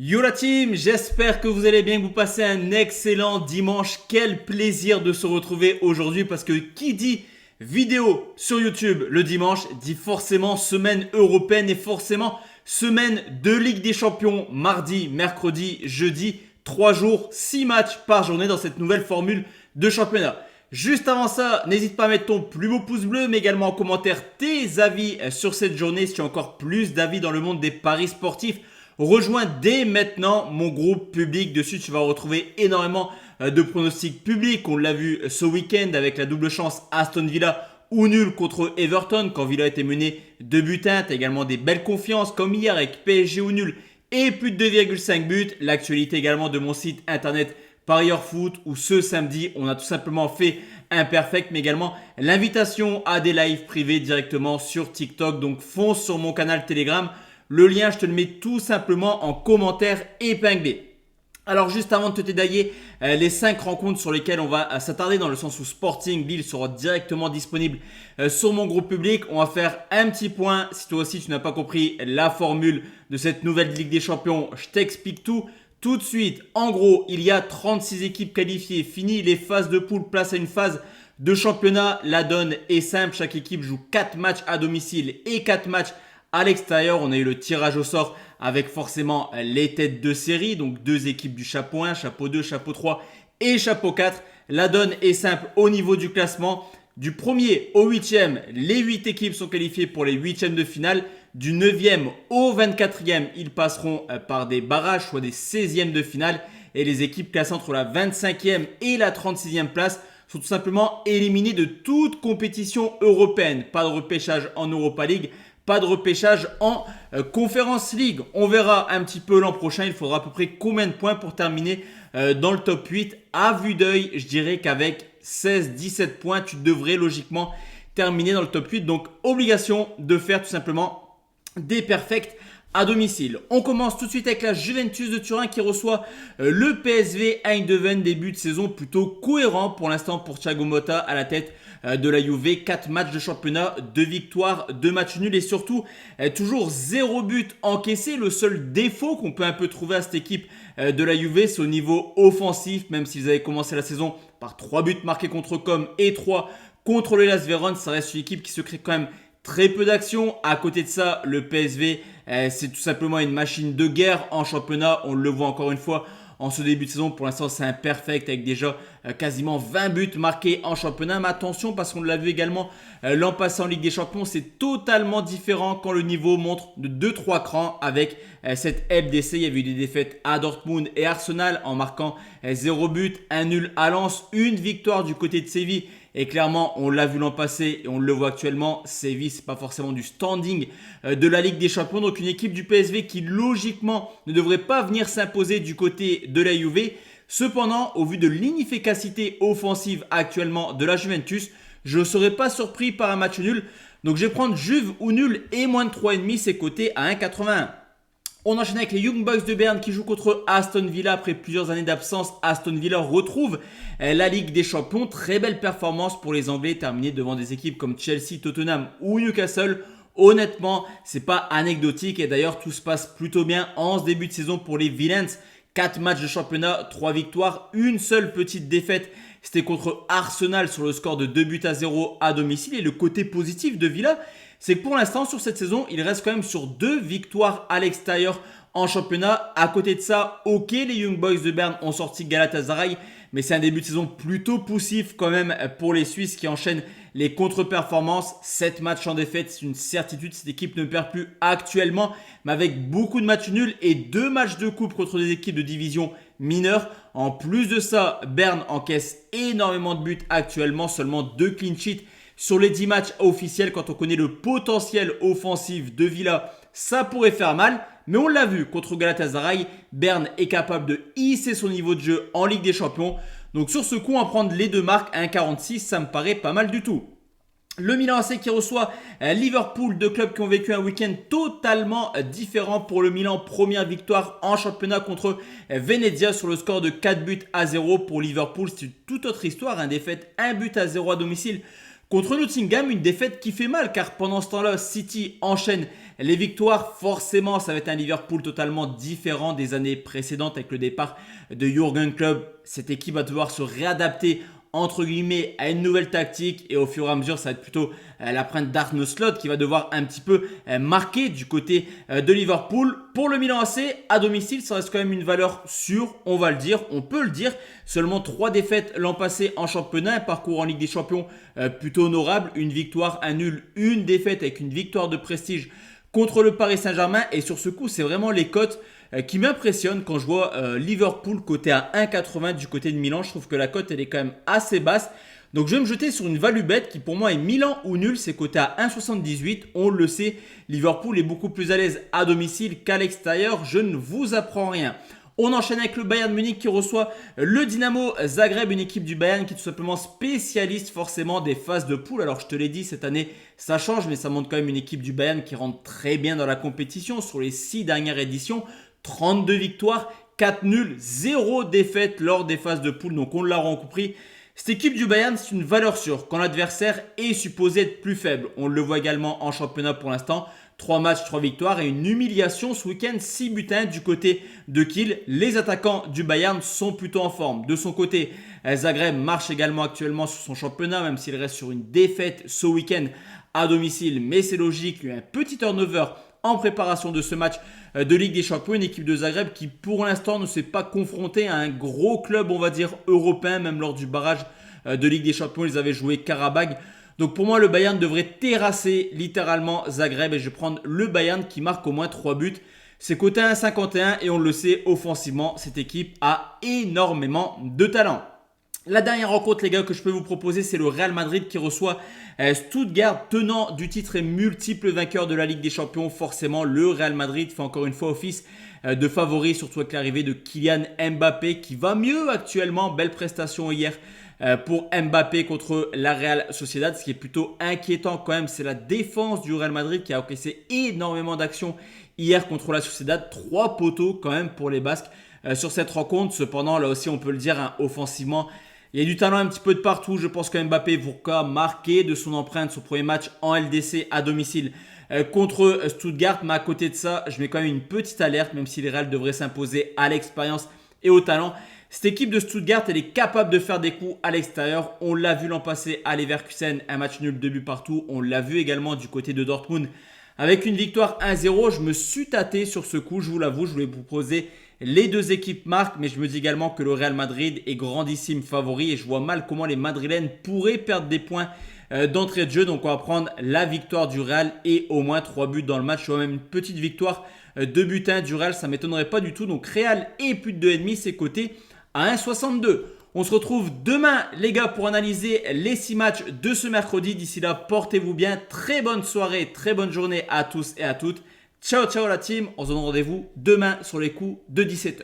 Yo la team, j'espère que vous allez bien, que vous passez un excellent dimanche. Quel plaisir de se retrouver aujourd'hui parce que qui dit vidéo sur YouTube le dimanche dit forcément semaine européenne et forcément semaine de Ligue des Champions. Mardi, mercredi, jeudi, 3 jours, 6 matchs par journée dans cette nouvelle formule de championnat. Juste avant ça, n'hésite pas à mettre ton plus beau pouce bleu, mais également en commentaire tes avis sur cette journée. Si tu as encore plus d'avis dans le monde des paris sportifs, rejoins dès maintenant mon groupe public. Dessus, tu vas retrouver énormément de pronostics publics. On l'a vu ce week-end avec la double chance Aston Villa ou nul contre Everton quand Villa était mené 2 buts 1. Tu as également des belles confiances comme hier avec PSG ou nul et plus de 2,5 buts. L'actualité également de mon site internet Parieur Foot où ce samedi, on a tout simplement fait un perfect, mais également l'invitation à des lives privés directement sur TikTok. Donc fonce sur mon canal Telegram. Le lien, je te le mets tout simplement en commentaire épinglé. Alors juste avant de te détailler les 5 rencontres sur lesquelles on va s'attarder dans le sens où Sporting Lille sera directement disponible sur mon groupe public, on va faire un petit point. Si toi aussi tu n'as pas compris la formule de cette nouvelle Ligue des Champions, je t'explique tout de suite. En gros, il y a 36 équipes qualifiées, fini les phases de poule, place à une phase de championnat. La donne est simple, chaque équipe joue 4 matchs à domicile et 4 matchs à l'extérieur. On a eu le tirage au sort avec forcément les têtes de série. Donc 2 équipes du chapeau 1, chapeau 2, chapeau 3 et chapeau 4. La donne est simple au niveau du classement. Du 1er au 8e, les 8 équipes sont qualifiées pour les 8e de finale. Du 9e au 24e, ils passeront par des barrages, soit des 16e de finale. Et les équipes classées entre la 25e et la 36e place sont tout simplement éliminées de toute compétition européenne. Pas de repêchage en Europa League. Pas de repêchage en Conference League. On verra un petit peu l'an prochain. Il faudra à peu près combien de points pour terminer dans le top 8. À vue d'œil, je dirais qu'avec 16-17 points, tu devrais logiquement terminer dans le top 8. Donc, obligation de faire tout simplement des perfects à domicile. On commence tout de suite avec la Juventus de Turin qui reçoit le PSV Eindhoven. Début de saison plutôt cohérent pour l'instant pour Thiago Motta à la tête de la Juve. 4 matchs de championnat, 2 victoires, 2 matchs nuls et surtout toujours 0 but encaissé. Le seul défaut qu'on peut un peu trouver à cette équipe de la Juve, c'est au niveau offensif, même s'ils avaient commencé la saison par 3 buts marqués contre Com et 3 contre le Las Vérone. Ça reste une équipe qui se crée quand même très peu d'actions. À côté de ça, le PSV, c'est tout simplement une machine de guerre en championnat. On le voit encore une fois en ce début de saison. Pour l'instant, c'est un perfect avec déjà quasiment 20 buts marqués en championnat. Mais attention, parce qu'on l'a vu également l'an passé en Ligue des Champions, c'est totalement différent quand le niveau montre de 2-3 crans avec cette LDC. Il y avait eu des défaites à Dortmund et Arsenal en marquant 0 but, 1 nul à Lens, une victoire du côté de Séville. Et clairement, on l'a vu l'an passé et on le voit actuellement, Séville, c'est pas forcément du standing de la Ligue des Champions. Donc une équipe du PSV qui logiquement ne devrait pas venir s'imposer du côté de la Juve. Cependant, au vu de l'inefficacité offensive actuellement de la Juventus, je ne serais pas surpris par un match nul. Donc je vais prendre Juve ou nul et moins de 3,5, c'est coté à 1,81. On enchaîne avec les Young Boys de Berne qui jouent contre Aston Villa après plusieurs années d'absence. Aston Villa retrouve la Ligue des Champions. Très belle performance pour les Anglais, terminés devant des équipes comme Chelsea, Tottenham ou Newcastle. Honnêtement, c'est pas anecdotique et d'ailleurs tout se passe plutôt bien en ce début de saison pour les Villains. 4 matchs de championnat, 3 victoires, une seule petite défaite. C'était contre Arsenal sur le score de 2-0 à domicile. Et le côté positif de Villa, c'est que pour l'instant, sur cette saison, il reste quand même sur 2 victoires à l'extérieur en championnat. À côté de ça, ok, les Young Boys de Berne ont sorti Galatasaray, mais c'est un début de saison plutôt poussif quand même pour les Suisses qui enchaînent les contre-performances. 7 matchs en défaite, c'est une certitude. Cette équipe ne perd plus actuellement, mais avec beaucoup de matchs nuls et 2 matchs de coupe contre des équipes de division mineure. En plus de ça, Berne encaisse énormément de buts actuellement, seulement 2 clean sheets sur les 10 matchs officiels. Quand on connaît le potentiel offensif de Villa, ça pourrait faire mal. Mais on l'a vu contre Galatasaray, Berne est capable de hisser son niveau de jeu en Ligue des Champions. Donc sur ce coup, en prendre les 2 marques à 1,46, ça me paraît pas mal du tout. Le Milan AC qui reçoit Liverpool, 2 clubs qui ont vécu un week-end totalement différent. Pour le Milan, première victoire en championnat contre Venezia sur le score de 4-0. Pour Liverpool, c'est une toute autre histoire, un défaite 1-0 à domicile contre Nottingham, une défaite qui fait mal car pendant ce temps-là, City enchaîne les victoires, forcément, ça va être un Liverpool totalement différent des années précédentes avec le départ de Jürgen Klopp. Cette équipe va devoir se réadapter entre guillemets à une nouvelle tactique et au fur et à mesure ça va être plutôt la pointe d'Arne Slot qui va devoir un petit peu marquer du côté de Liverpool. Pour le Milan AC à domicile, ça reste quand même une valeur sûre, on va le dire, on peut le dire. Seulement 3 défaites l'an passé en championnat, un parcours en Ligue des Champions plutôt honorable, une victoire, un nul, une défaite avec une victoire de prestige contre le Paris Saint-Germain. Et sur ce coup, c'est vraiment les cotes qui m'impressionnent quand je vois Liverpool coté à 1,80 du côté de Milan. Je trouve que la cote elle est quand même assez basse. Donc je vais me jeter sur une value bet qui pour moi est Milan ou nul, c'est coté à 1,78. On le sait, Liverpool est beaucoup plus à l'aise à domicile qu'à l'extérieur. Je ne vous apprends rien. On enchaîne avec le Bayern Munich qui reçoit le Dynamo Zagreb, une équipe du Bayern qui est tout simplement spécialiste forcément des phases de poule. Alors je te l'ai dit, cette année ça change, mais ça montre quand même une équipe du Bayern qui rentre très bien dans la compétition. Sur les 6 dernières éditions, 32 victoires, 4 nuls, 0 défaite lors des phases de poule. Donc on l'a compris. Cette équipe du Bayern, c'est une valeur sûre quand l'adversaire est supposé être plus faible. On le voit également en championnat pour l'instant. 3 matchs, 3 victoires et une humiliation ce week-end, 6 buts à 1 du côté de Kiel. Les attaquants du Bayern sont plutôt en forme. De son côté, Zagreb marche également actuellement sur son championnat, même s'il reste sur une défaite ce week-end à domicile. Mais c'est logique, il y a eu un petit turnover en préparation de ce match de Ligue des Champions, une équipe de Zagreb qui pour l'instant ne s'est pas confrontée à un gros club, on va dire, européen, même lors du barrage de Ligue des Champions, ils avaient joué Karabag. Donc pour moi, le Bayern devrait terrasser littéralement Zagreb et je vais prendre le Bayern qui marque au moins 3 buts. C'est coté à 1,51 et on le sait, offensivement, cette équipe a énormément de talent. La dernière rencontre, les gars, que je peux vous proposer, c'est le Real Madrid qui reçoit Stuttgart, tenant du titre et multiple vainqueur de la Ligue des Champions. Forcément, le Real Madrid fait encore une fois office de favori, surtout avec l'arrivée de Kylian Mbappé qui va mieux actuellement. Belle prestation hier pour Mbappé contre la Real Sociedad. Ce qui est plutôt inquiétant quand même, c'est la défense du Real Madrid qui a encaissé énormément d'actions hier contre la Sociedad. 3 poteaux quand même pour les Basques sur cette rencontre. Cependant, là aussi, on peut le dire, hein, offensivement, il y a du talent un petit peu de partout. Je pense que Mbappé va marquer de son empreinte son premier match en LDC à domicile contre Stuttgart. Mais à côté de ça, je mets quand même une petite alerte, même si les Real devraient s'imposer à l'expérience et au talent. Cette équipe de Stuttgart, elle est capable de faire des coups à l'extérieur. On l'a vu l'an passé à Leverkusen, un match nul, 2 buts partout. On l'a vu également du côté de Dortmund avec une victoire 1-0. Je me suis tâté sur ce coup, je vous l'avoue. Je voulais vous proposer les deux équipes marquent, mais je me dis également que le Real Madrid est grandissime favori et je vois mal comment les Madrilènes pourraient perdre des points d'entrée de jeu. Donc on va prendre la victoire du Real et au moins 3 buts dans le match. Je vois même une petite victoire 2 buts 1 du Real, ça ne m'étonnerait pas du tout. Donc Real et plus de 2,5, c'est coté à 1,62. On se retrouve demain les gars pour analyser les 6 matchs de ce mercredi. D'ici là, portez-vous bien. Très bonne soirée, très bonne journée à tous et à toutes. Ciao ciao la team, on se donne rendez-vous demain sur les coups de 17h.